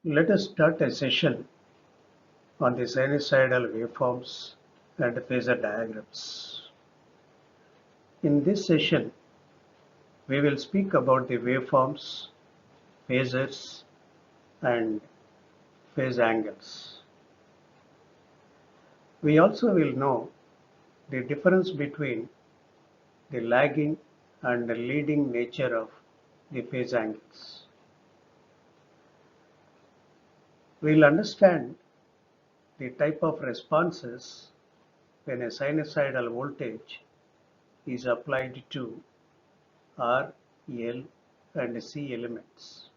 Let us start a session on the sinusoidal waveforms and phasor diagrams. In this session, we will speak about the waveforms, phasors, and phase angles. We also will know the difference between the lagging and the leading nature of the phase angles. We will understand the type of responses when a sinusoidal voltage is applied to R, L, and C elements.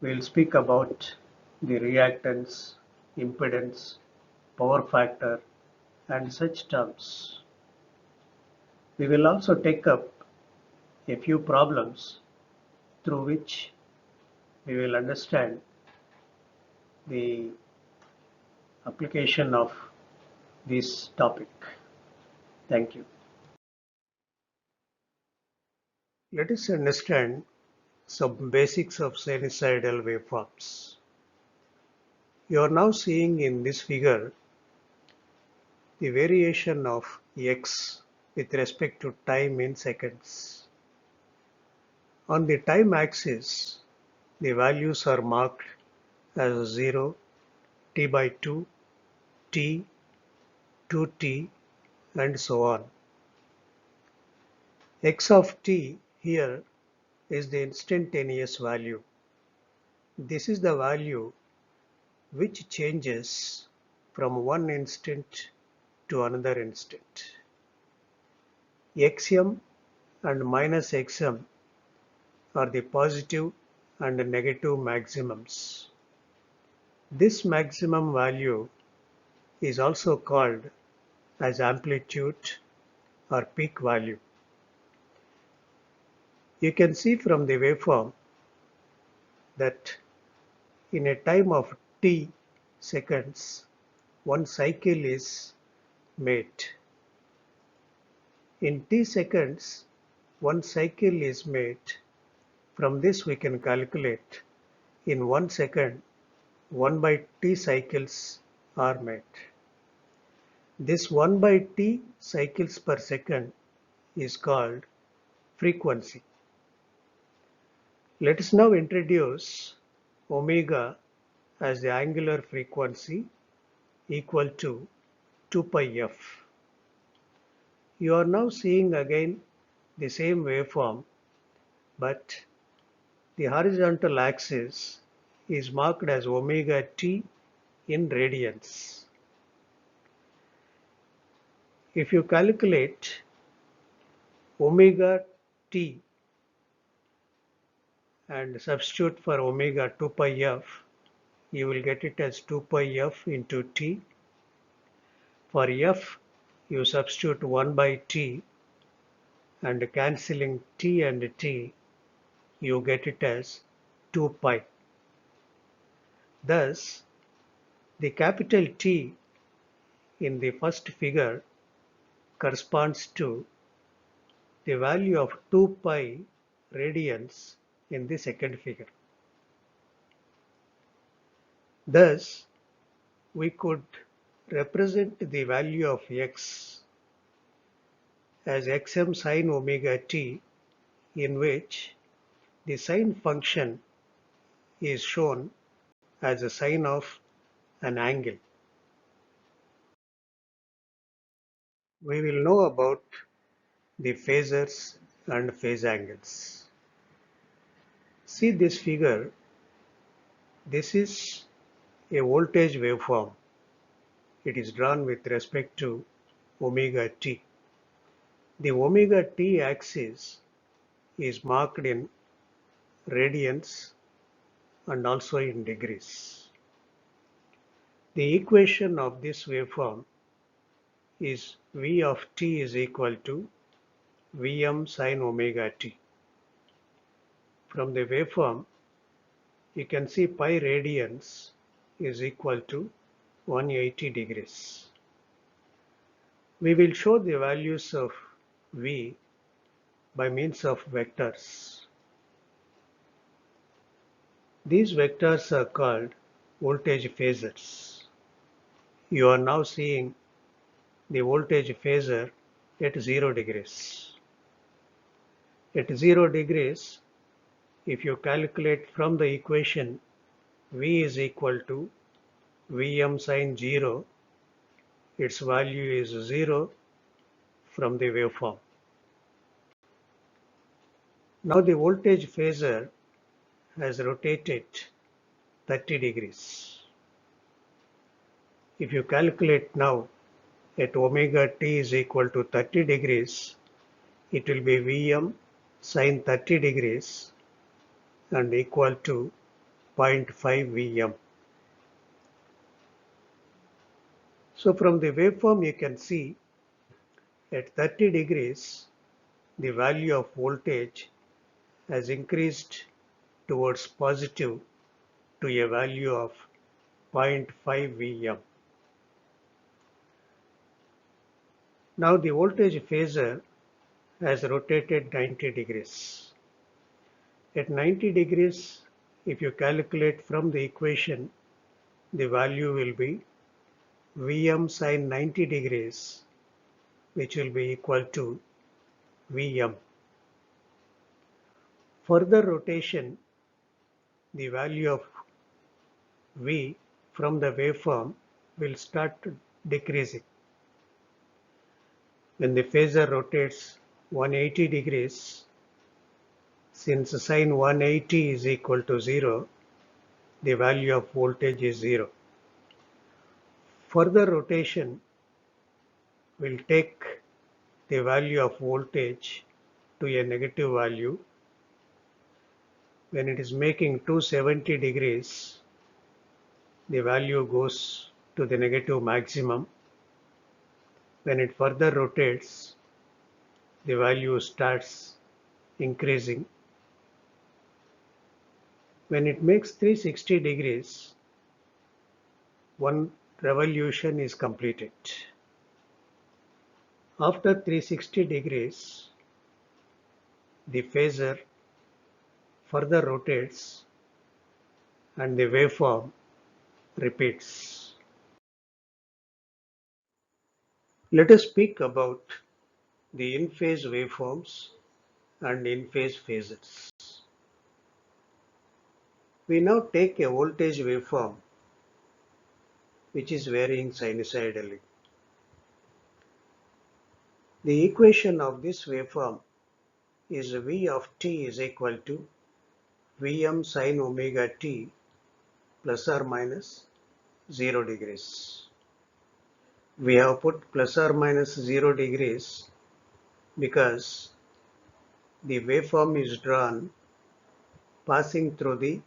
We will speak about the reactance, impedance, power factor, and such terms. We will also take up a few problems through which we will understand the application of this topic. Thank you. Let us understand some basics of sinusoidal waveforms. You are now seeing in this figure the variation of x with respect to time in seconds. On the time axis, the values are marked as 0, t by 2, t, 2t, and so on. X of t here is the instantaneous value. This is the value which changes from one instant to another instant. Xm and minus xm are the positive and negative maximums. This maximum value is also called as amplitude or peak value. You can see from the waveform that in a time of t seconds, one cycle is made. In t seconds, one cycle is made. From this we can calculate in 1 second 1 by t cycles are made. This 1 by t cycles per second is called frequency. Let us now introduce omega as the angular frequency equal to 2 pi f. You are now seeing again the same waveform, but the horizontal axis is marked as omega t in radians. If you calculate omega t and substitute for omega 2 pi f, you will get it as 2 pi f into t. For f, you substitute 1 by t, and cancelling t and t, you get it as 2 pi. Thus, the capital T in the first figure corresponds to the value of 2 pi radians in the second figure. Thus, we could represent the value of x as xm sine omega t, in which the sine function is shown as a sine of an angle. We will know about the phasors and phase angles. See this figure. This is a voltage waveform. It is drawn with respect to omega t. The omega t axis is marked in radians and also in degrees. The equation of this waveform is V of t is equal to Vm sine omega t. From the waveform, you can see pi radians is equal to 180 degrees. We will show the values of V by means of vectors. These vectors are called voltage phasors. You are now seeing the voltage phasor at 0 degrees. At 0 degrees, if you calculate from the equation V is equal to Vm sine 0, its value is 0 from the waveform. Now the voltage phasor has rotated 30 degrees. If you calculate now at omega t is equal to 30 degrees, it will be Vm sine 30 degrees and equal to 0.5 Vm. So from the waveform you can see at 30 degrees the value of voltage has increased towards positive to a value of 0.5 Vm. Now the voltage phasor has rotated 90 degrees. At 90 degrees, if you calculate from the equation, the value will be Vm sine 90 degrees, which will be equal to Vm. Further rotation, the value of V from the waveform will start decreasing. When the phasor rotates 180 degrees, since sine 180 is equal to 0, the value of voltage is 0. Further rotation will take the value of voltage to a negative value. When it is making 270 degrees, the value goes to the negative maximum. When it further rotates, the value starts increasing. When it makes 360 degrees, one revolution is completed. After 360 degrees, the phasor further rotates and the waveform repeats. Let us speak about the in-phase waveforms and in-phase phasors. We now take a voltage waveform which is varying sinusoidally. The equation of this waveform is V of t is equal to Vm sine omega t plus or minus 0 degrees. We have put plus or minus 0 degrees because the waveform is drawn passing through the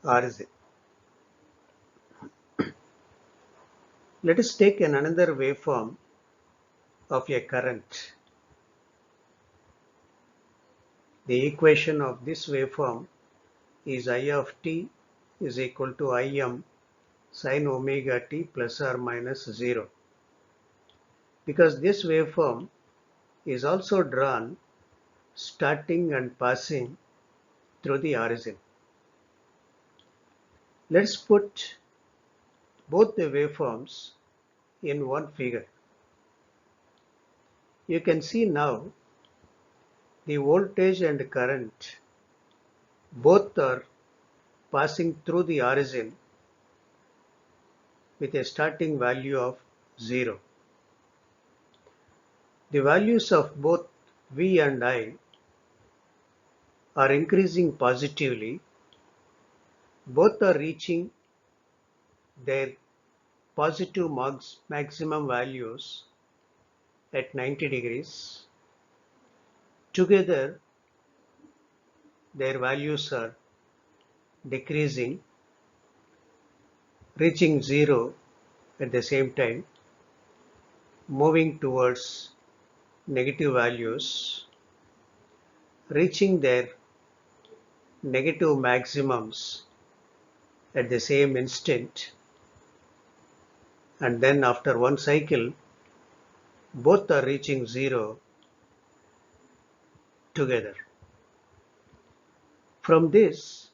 origin. Let us take another waveform of a current. The equation of this waveform is I of t is equal to Im sine omega t plus or minus 0. Because this waveform is also drawn starting and passing through the origin. Let's put both the waveforms in one figure. You can see now the voltage and current both are passing through the origin with a starting value of 0. The values of both V and I are increasing positively. Both are reaching their positive maximum values at 90 degrees. Together, their values are decreasing, reaching 0 at the same time, moving towards negative values, reaching their negative maximums at the same instant, and then after one cycle, both are reaching 0 together. From this,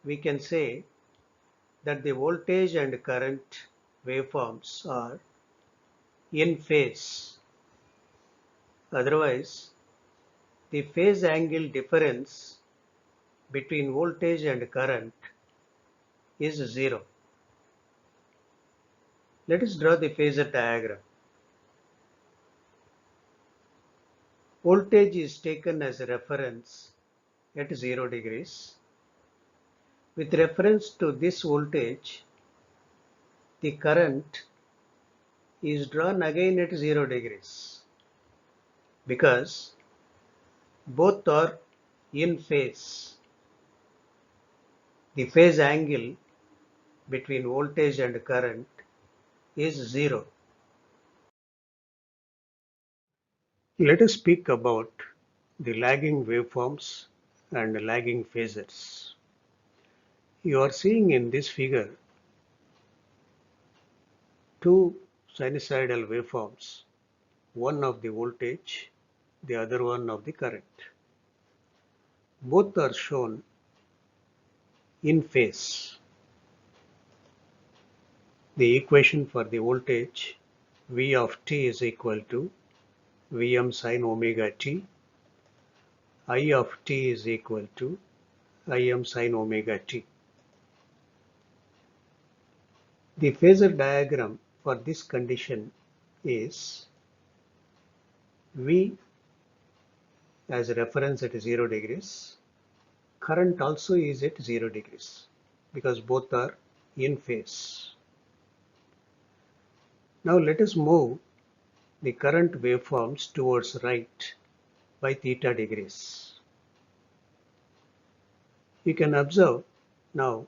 we can say that the voltage and current waveforms are in phase. Otherwise, the phase angle difference between voltage and current is zero. Let us draw the phasor diagram. Voltage is taken as a reference at 0 degrees. With reference to this voltage, the current is drawn again at 0 degrees because both are in phase. The phase angle between voltage and current is zero. Let us speak about the lagging waveforms and lagging phasors. You are seeing in this figure two sinusoidal waveforms, one of the voltage, the other one of the current. Both are shown in phase. The equation for the voltage V of t is equal to Vm sin omega t. I of t is equal to Im sin omega t. The phasor diagram for this condition is V as a reference at 0 degrees. Current also is at 0 degrees because both are in phase. Now let us move the current waveforms towards right by theta degrees. You can observe now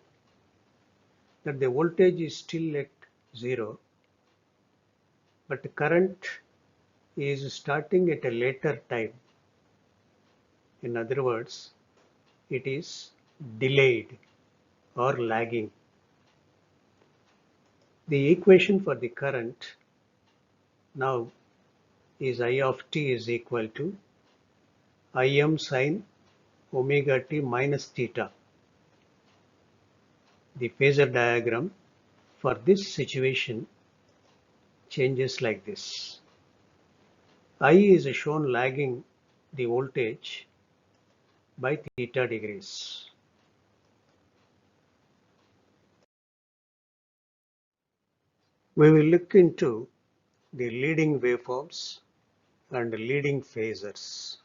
that the voltage is still at 0, but the current is starting at a later time. In other words, it is delayed or lagging. The equation for the current now is I of t is equal to Im sin omega t minus theta. The phasor diagram for this situation changes like this. I is shown lagging the voltage by theta degrees. We will look into the leading waveforms and leading phasors.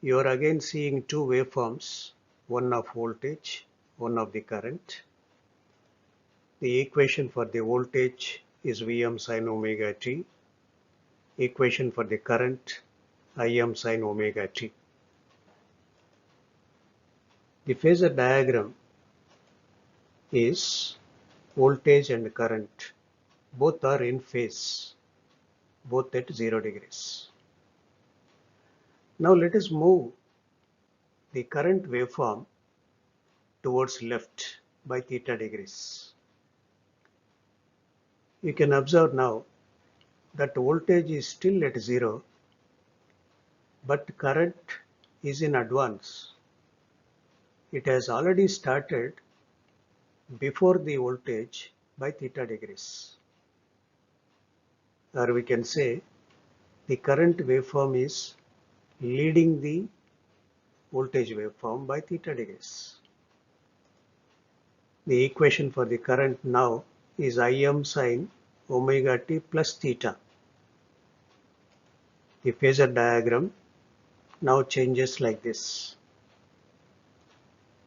You are again seeing two waveforms, one of voltage, one of the current. The equation for the voltage is Vm sin omega t. Equation for the current, Im sin omega t. The phasor diagram is voltage and current. Both are in phase, both at 0 degrees. Now let us move the current waveform towards left by theta degrees. You can observe now that voltage is still at 0, but current is in advance. It has already started before the voltage by theta degrees. Or we can say the current waveform is leading the voltage waveform by theta degrees. The equation for the current now is Im sin omega t plus theta. The phasor diagram now changes like this.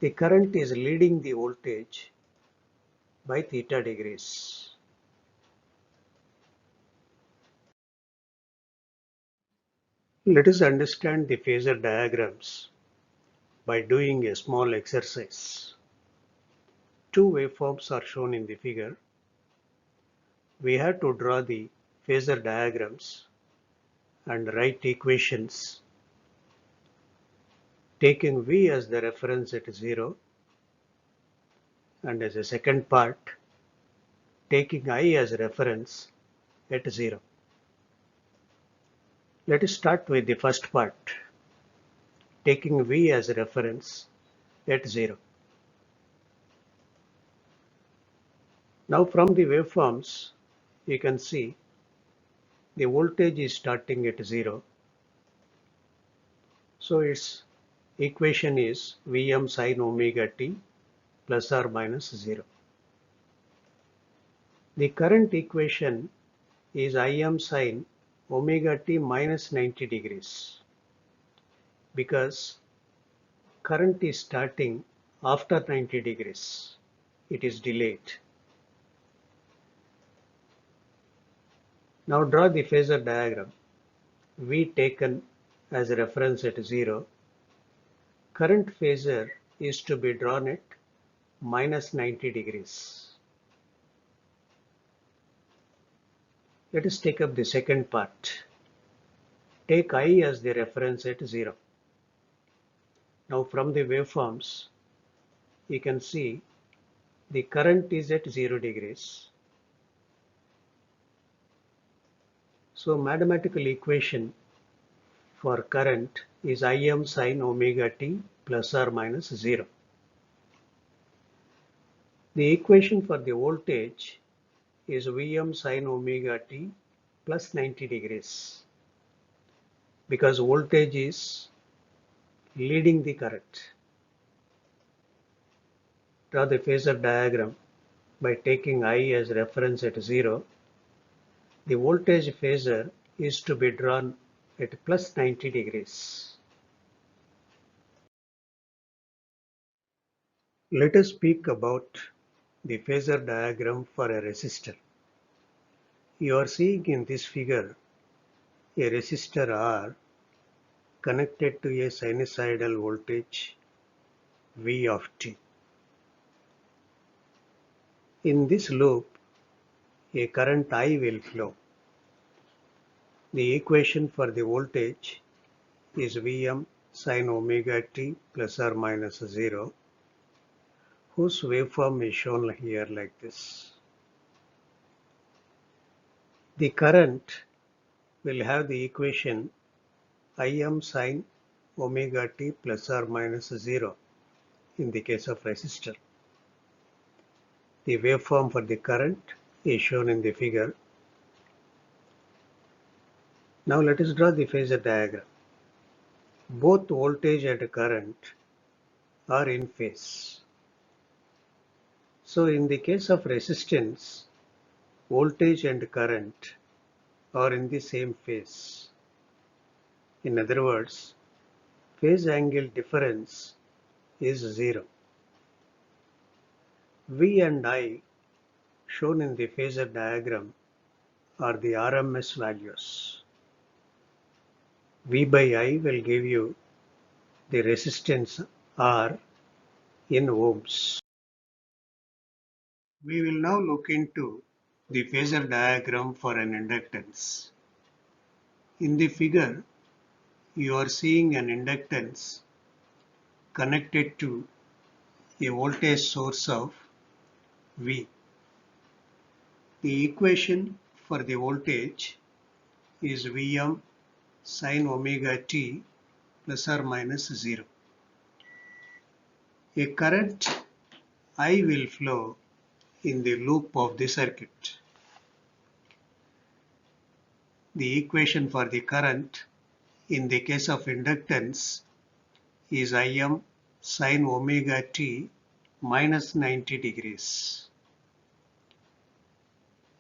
The current is leading the voltage by theta degrees. Let us understand the phasor diagrams by doing a small exercise. Two waveforms are shown in the figure. We have to draw the phasor diagrams and write equations taking V as the reference at 0 and as a second part taking I as a reference at 0. Let us start with the first part, taking V as a reference at 0. Now from the waveforms, you can see the voltage is starting at 0. So its equation is Vm sin omega t plus or minus 0. The current equation is Im sin omega t minus 90 degrees because current is starting after 90 degrees. It is delayed. Now draw the phasor diagram. V taken as a reference at 0. Current phasor is to be drawn at minus 90 degrees. Let us take up the second part. Take I as the reference at 0. Now from the waveforms, you can see the current is at 0 degrees. So mathematical equation for current is Im sin omega t plus or minus 0. The equation for the voltage is Vm sin omega t plus 90 degrees because voltage is leading the current. Draw the phasor diagram by taking I as reference at 0. The voltage phasor is to be drawn at plus 90 degrees. Let us speak about the phasor diagram for a resistor. You are seeing in this figure a resistor R connected to a sinusoidal voltage V of t. In this loop, a current I will flow. The equation for the voltage is Vm sin omega t plus or minus 0, whose waveform is shown here like this. The current will have the equation Im sin omega t plus or minus 0 in the case of resistor. The waveform for the current is shown in the figure. Now let us draw the phasor diagram. Both voltage and current are in phase. So in the case of resistance, voltage and current are in the same phase. In other words, phase angle difference is 0. V and I shown in the phasor diagram are the RMS values. V by I will give you the resistance R in ohms. We will now look into the phasor diagram for an inductance. In the figure, you are seeing an inductance connected to a voltage source of V. The equation for the voltage is Vm sin omega t plus or minus 0. A current I will flow in the loop of the circuit. The equation for the current in the case of inductance is Im sin omega t minus 90 degrees.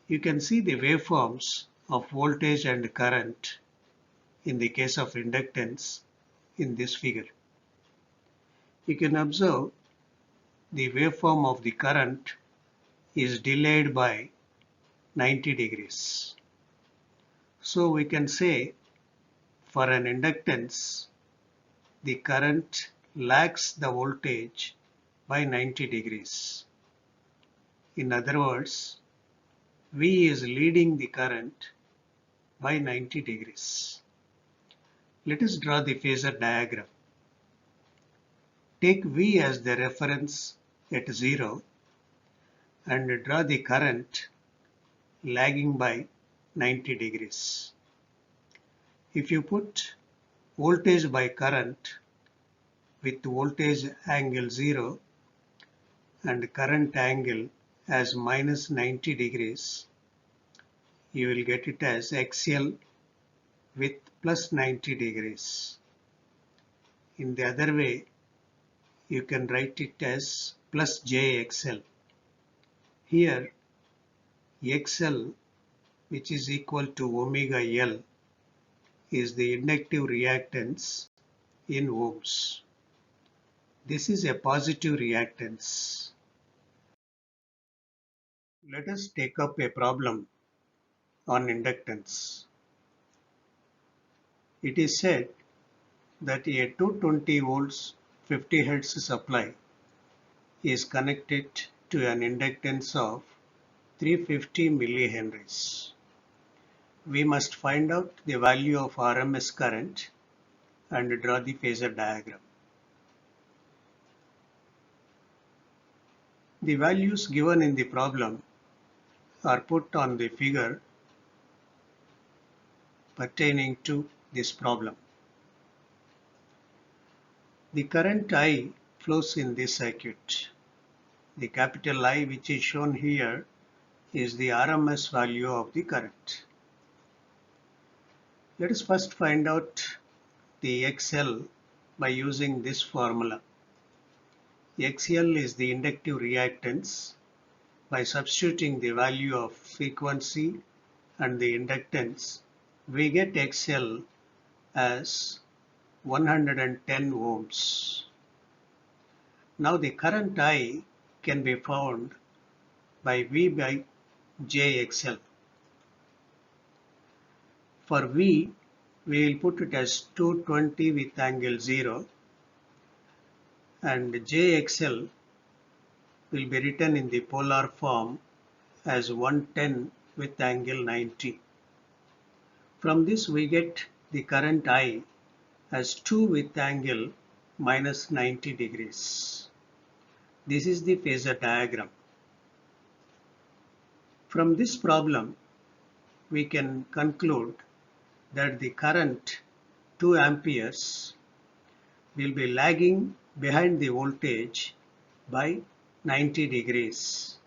You can see the waveforms of voltage and current in the case of inductance in this figure. You can observe the waveform of the current is delayed by 90 degrees. So we can say for an inductance, the current lags the voltage by 90 degrees. In other words, V is leading the current by 90 degrees. Let us draw the phasor diagram. Take V as the reference at 0 and draw the current lagging by 90 degrees. If you put voltage by current with voltage angle 0 and current angle as minus 90 degrees, you will get it as XL with plus 90 degrees. In the other way, you can write it as plus JXL. Here, XL, which is equal to omega L, is the inductive reactance in ohms. This is a positive reactance. Let us take up a problem on inductance. It is said that a 220 volts 50 Hz supply is connected to an inductance of 350 millihenries. We must find out the value of RMS current and draw the phasor diagram. The values given in the problem are put on the figure pertaining to this problem. The current I flows in this circuit. The capital I, which is shown here, is the RMS value of the current. Let us first find out the XL by using this formula. XL is the inductive reactance. By substituting the value of frequency and the inductance, we get XL as 110 ohms. Now the current I can be found by V by JXL. For V, we will put it as 220 with angle 0, and JXL will be written in the polar form as 110 with angle 90. From this we get the current I as 2 with angle minus 90 degrees. This is the phasor diagram. From this problem, we can conclude that the current 2 amperes will be lagging behind the voltage by 90 degrees.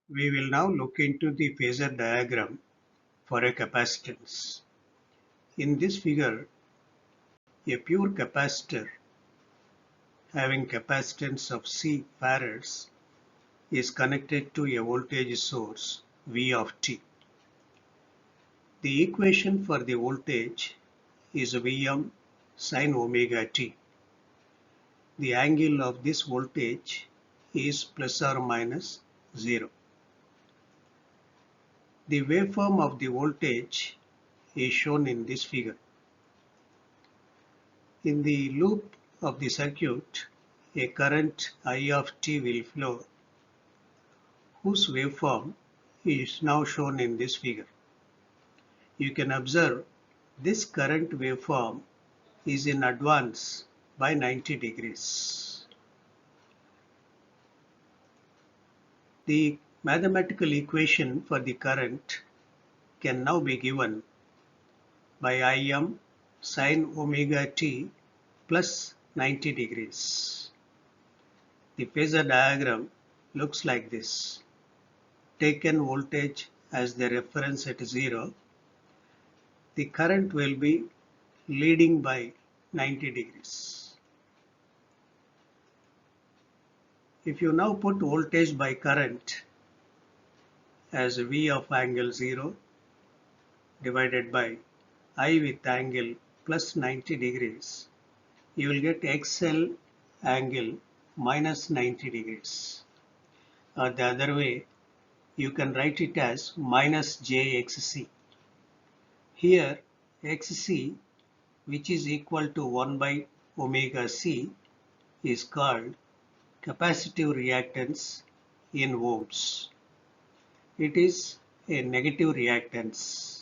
We will now look into the phasor diagram for a capacitance. In this figure, a pure capacitor having capacitance of C farads is connected to a voltage source V of t. The equation for the voltage is Vm sin omega t. The angle of this voltage is plus or minus 0. The waveform of the voltage is shown in this figure. In the loop of the circuit, a current I of t will flow, whose waveform is now shown in this figure. You can observe this current waveform is in advance by 90 degrees. The mathematical equation for the current can now be given by Im sin omega t plus 90 degrees. The phasor diagram looks like this. Taken voltage as the reference at 0, the current will be leading by 90 degrees. If you now put voltage by current as V of angle 0 divided by I with angle plus 90 degrees, you will get XL angle minus 90 degrees. Or the other way, you can write it as minus JXC. Here, XC, which is equal to 1 by omega C, is called capacitive reactance in ohms. It is a negative reactance.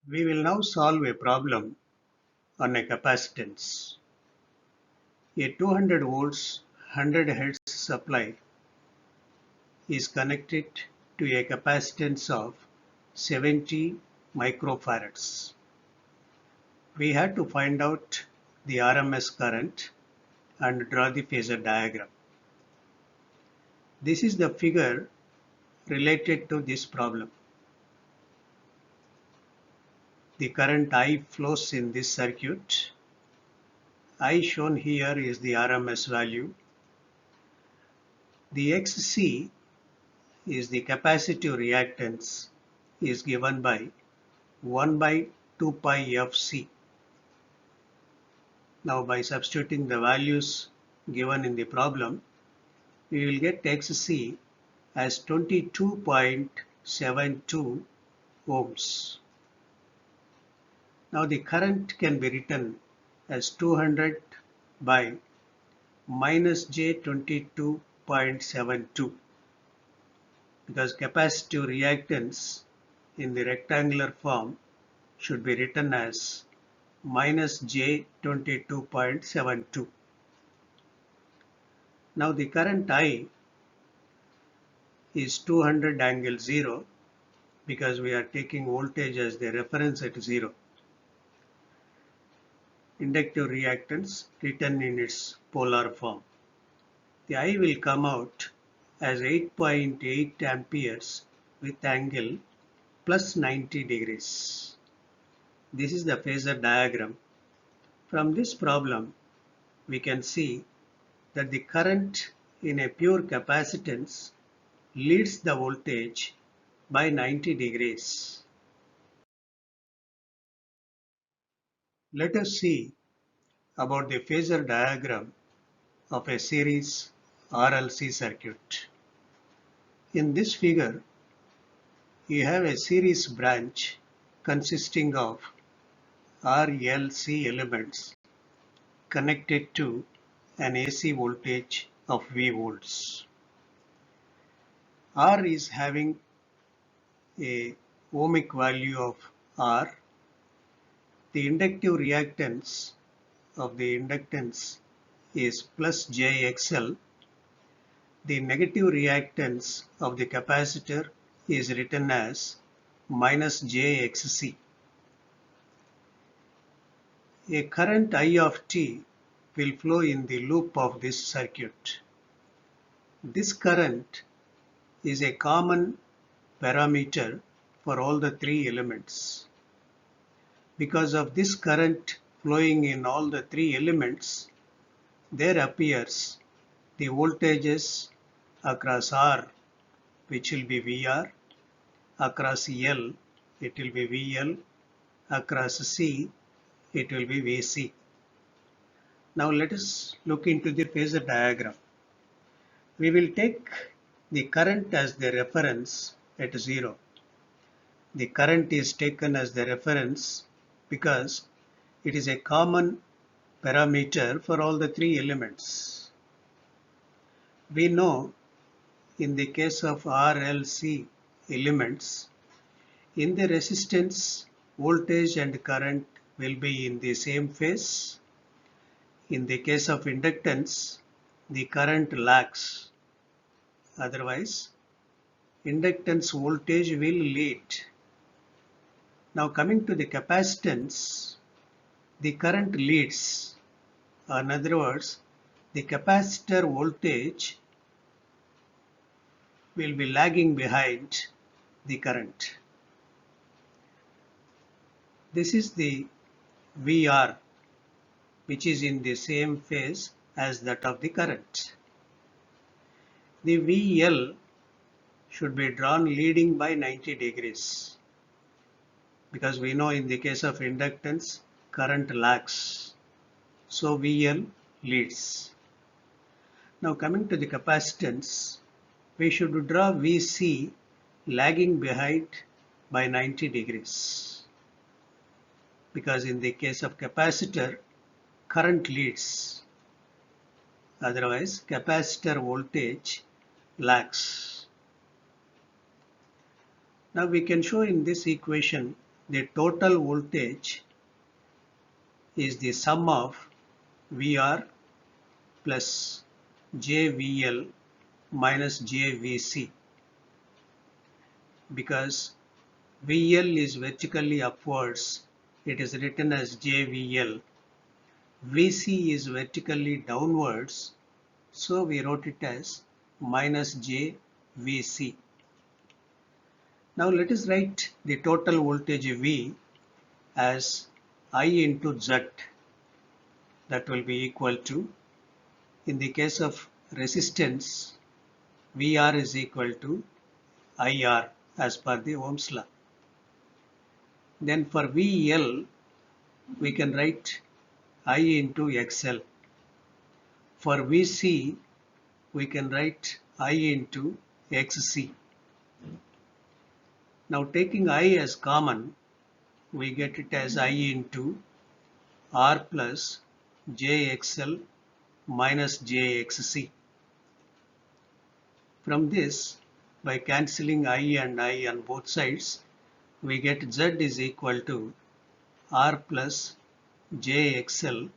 We will now solve a problem on a capacitance. A 200 volts 100 Hz supply is connected to a capacitance of 70 microfarads. We had to find out the RMS current and draw the phasor diagram. This is the figure related to this problem. The current I flows in this circuit. I shown here is the RMS value. The XC is the capacitive reactance is given by 1 by 2 pi Fc. Now by substituting the values given in the problem, we will get Xc as 22.72 ohms. Now the current can be written as 200 by minus J 22.72 because capacitive reactance in the rectangular form should be written as minus J 22.72. Now the current I is 200 angle 0 because we are taking voltage as the reference at 0. Inductive reactance written in its polar form. The I will come out as 8.8 amperes with angle plus 90 degrees. This is the phasor diagram. From this problem, we can see that the current in a pure capacitance leads the voltage by 90 degrees. Let us see about the phasor diagram of a series RLC circuit. In this figure, you have a series branch consisting of RLC elements connected to an AC voltage of V volts. R is having a ohmic value of R. The inductive reactance of the inductance is plus JXL. The negative reactance of the capacitor is written as minus JXC. A current I of t will flow in the loop of this circuit. This current is a common parameter for all the three elements. Because of this current flowing in all the three elements, there appears the voltages across R, which will be VR, across L, it will be VL, across C, it will be VC. Now let us look into the phasor diagram. We will take the current as the reference at 0. The current is taken as the reference because it is a common parameter for all the three elements. We know in the case of RLC elements, in the resistance, voltage and current will be in the same phase. In the case of inductance, the current lags. Otherwise, inductance voltage will lead. Now coming to the capacitance, the current leads. In other words, the capacitor voltage will be lagging behind the current. This is the VR, which is in the same phase as that of the current. The VL should be drawn leading by 90 degrees because we know in the case of inductance, current lags. So VL leads. Now coming to the capacitance, we should draw VC lagging behind by 90 degrees because in the case of capacitor, current leads. Otherwise, capacitor voltage lags. Now we can show in this equation the total voltage is the sum of VR plus JVL minus JVC because VL is vertically upwards, it is written as JVL. VC is vertically downwards, so we wrote it as minus j VC. Now let us write the total voltage V as I into Z. That will be equal to, in the case of resistance, VR is equal to IR as per the Ohm's law. Then for VL, we can write I into XL. For VC, we can write I into XC. Now taking I as common, we get it as I into R plus JXL minus JXC. From this, by cancelling I and I on both sides, we get Z is equal to R plus JXL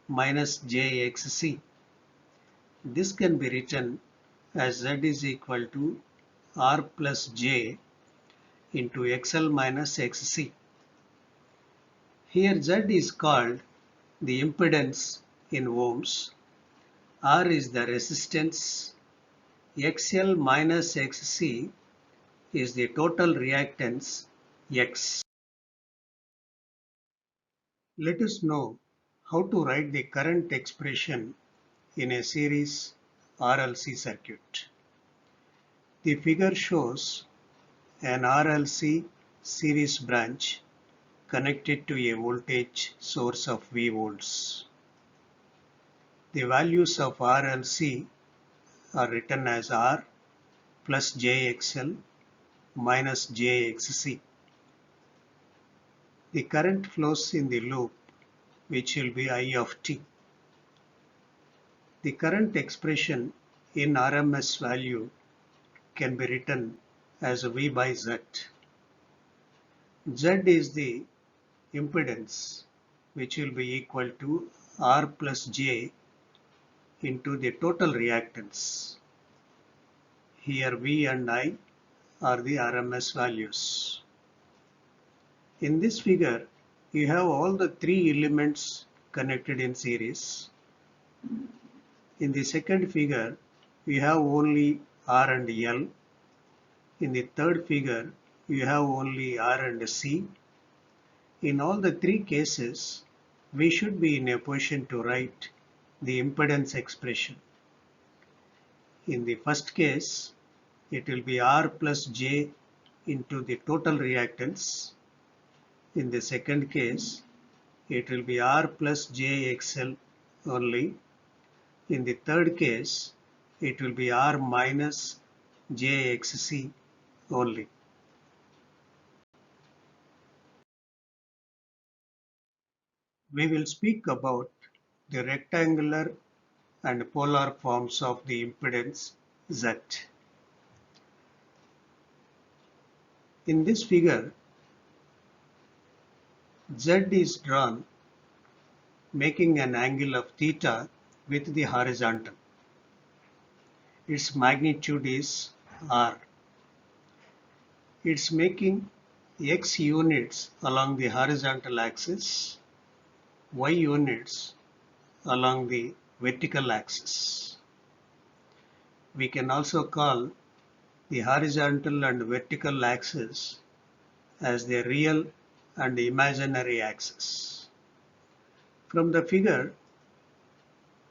minus JXC. This can be written as Z is equal to R plus J into XL minus XC. Here Z is called the impedance in ohms, R is the resistance, XL minus XC is the total reactance X. Let us know how to write the current expression in a series RLC circuit. The figure shows an RLC series branch connected to a voltage source of V volts. The values of RLC are written as R plus JXL minus JXC. The current flows in the loop, which will be I of t. The current expression in RMS value can be written as V by Z. Z is the impedance, which will be equal to R plus J into the total reactance. Here V and I are the RMS values. In this figure, you have all the three elements connected in series. In the second figure, we have only R and L. In the third figure, you have only R and C. In all the three cases, we should be in a position to write the impedance expression. In the first case, it will be R plus J into the total reactance. In the second case, it will be R plus JXL only. In the third case, it will be R minus JXC only. We will speak about the rectangular and polar forms of the impedance Z. In this figure, Z is drawn making an angle of theta with the horizontal. Its magnitude is R. It's making X units along the horizontal axis, Y units along the vertical axis. We can also call the horizontal and vertical axis as the real and imaginary axis. From the figure,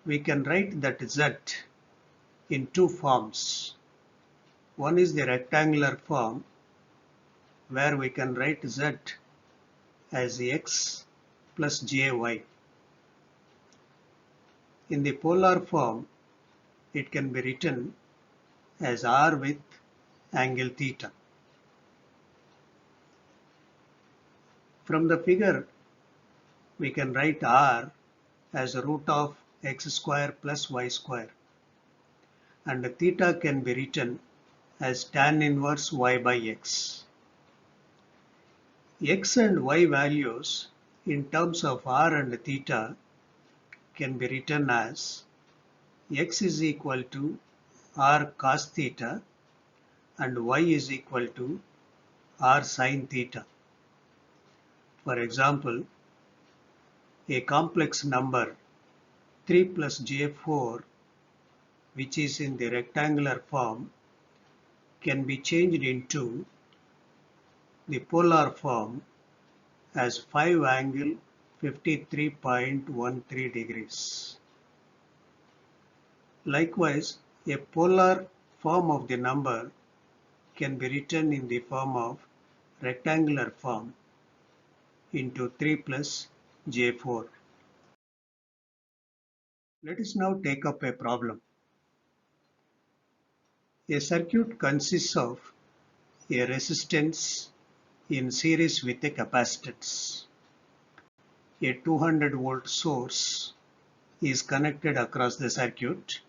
we can write that Z in two forms. One is the rectangular form, where we can write Z as X plus JY. In the polar form, it can be written as R with angle theta. From the figure, we can write R as a root of x square plus y square, and theta can be written as tan inverse y by x. X and y values in terms of R and theta can be written as x is equal to R cos theta and y is equal to R sin theta. For example, a complex number 3 plus j4, which is in the rectangular form, can be changed into the polar form as 5 angle 53.13 degrees. Likewise, a polar form of the number can be written in the form of rectangular form into 3 plus j4. Let us now take up a problem. A circuit consists of a resistance in series with a capacitance. A 200 volt source is connected across the circuit.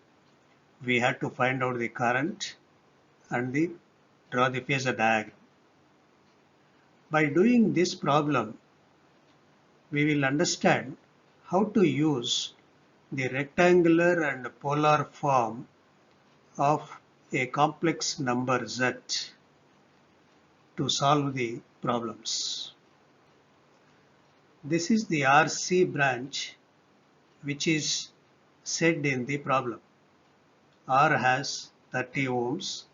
We have to find out the current and draw the phasor diagram. By doing this problem, we will understand how to use the rectangular and polar form of a complex number z to solve the problems. This is the RC branch which is said in the problem. R has 30 ohms.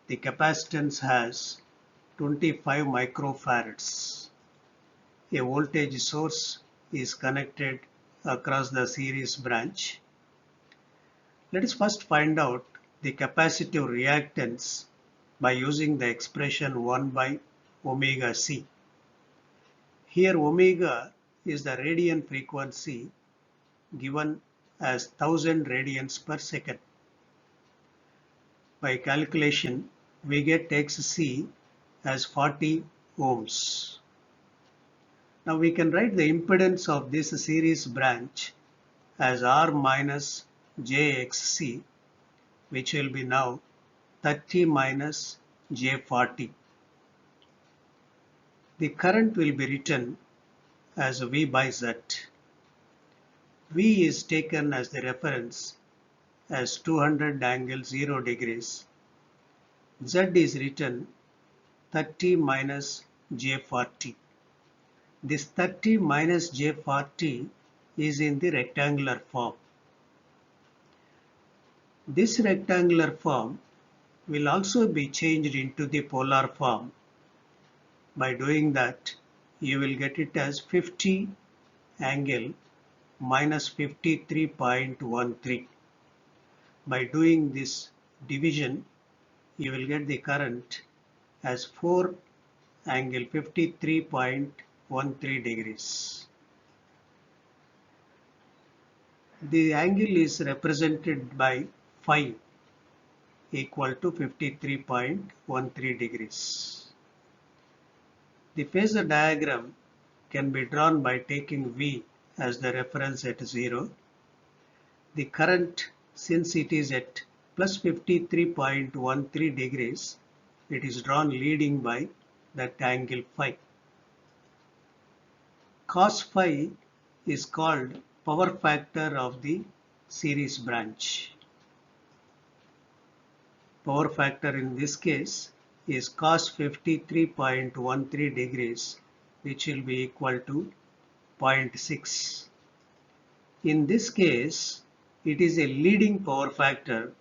The capacitance has 25 microfarads. A voltage source is connected across the series branch. Let us first find out the capacitive reactance by using the expression 1 by omega c. Here omega is the radian frequency given as 1000 radians per second. By calculation, we get Xc as 40 ohms. Now we can write the impedance of this series branch as R minus jXc, which will be now 30 minus j40. The current will be written as V by Z. V is taken as the reference as 200 angle 0 degrees. Z is written 30 minus j40. This 30 minus j40 is in the rectangular form. This rectangular form will also be changed into the polar form. By doing that, you will get it as 50 angle minus 53.13. By doing this division, you will get the current as 4 angle 53.13 degrees. The angle is represented by phi equal to 53.13 degrees. The phasor diagram can be drawn by taking V as the reference at 0. The current, since it is at plus 53.13 degrees, it is drawn leading by that angle phi. Cos phi is called power factor of the series branch. Power factor in this case is cos 53.13 degrees, which will be equal to 0.6. In this case, it is a leading power factor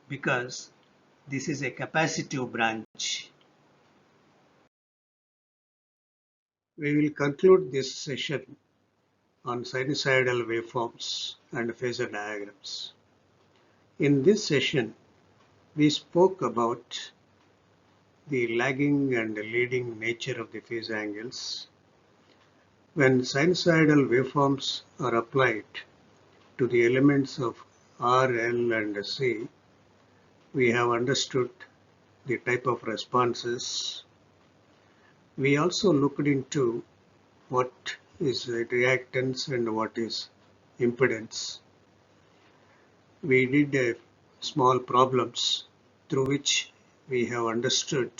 because this is a capacitive branch. We will conclude this session on sinusoidal waveforms and phasor diagrams. In this session, we spoke about the lagging and leading nature of the phase angles. When sinusoidal waveforms are applied to the elements of R, L, and C, we have understood the type of responses. We also looked into what is reactance and what is impedance. We did small problems through which we have understood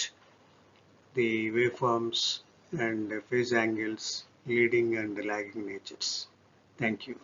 the waveforms and phase angles, leading and lagging natures. Thank you.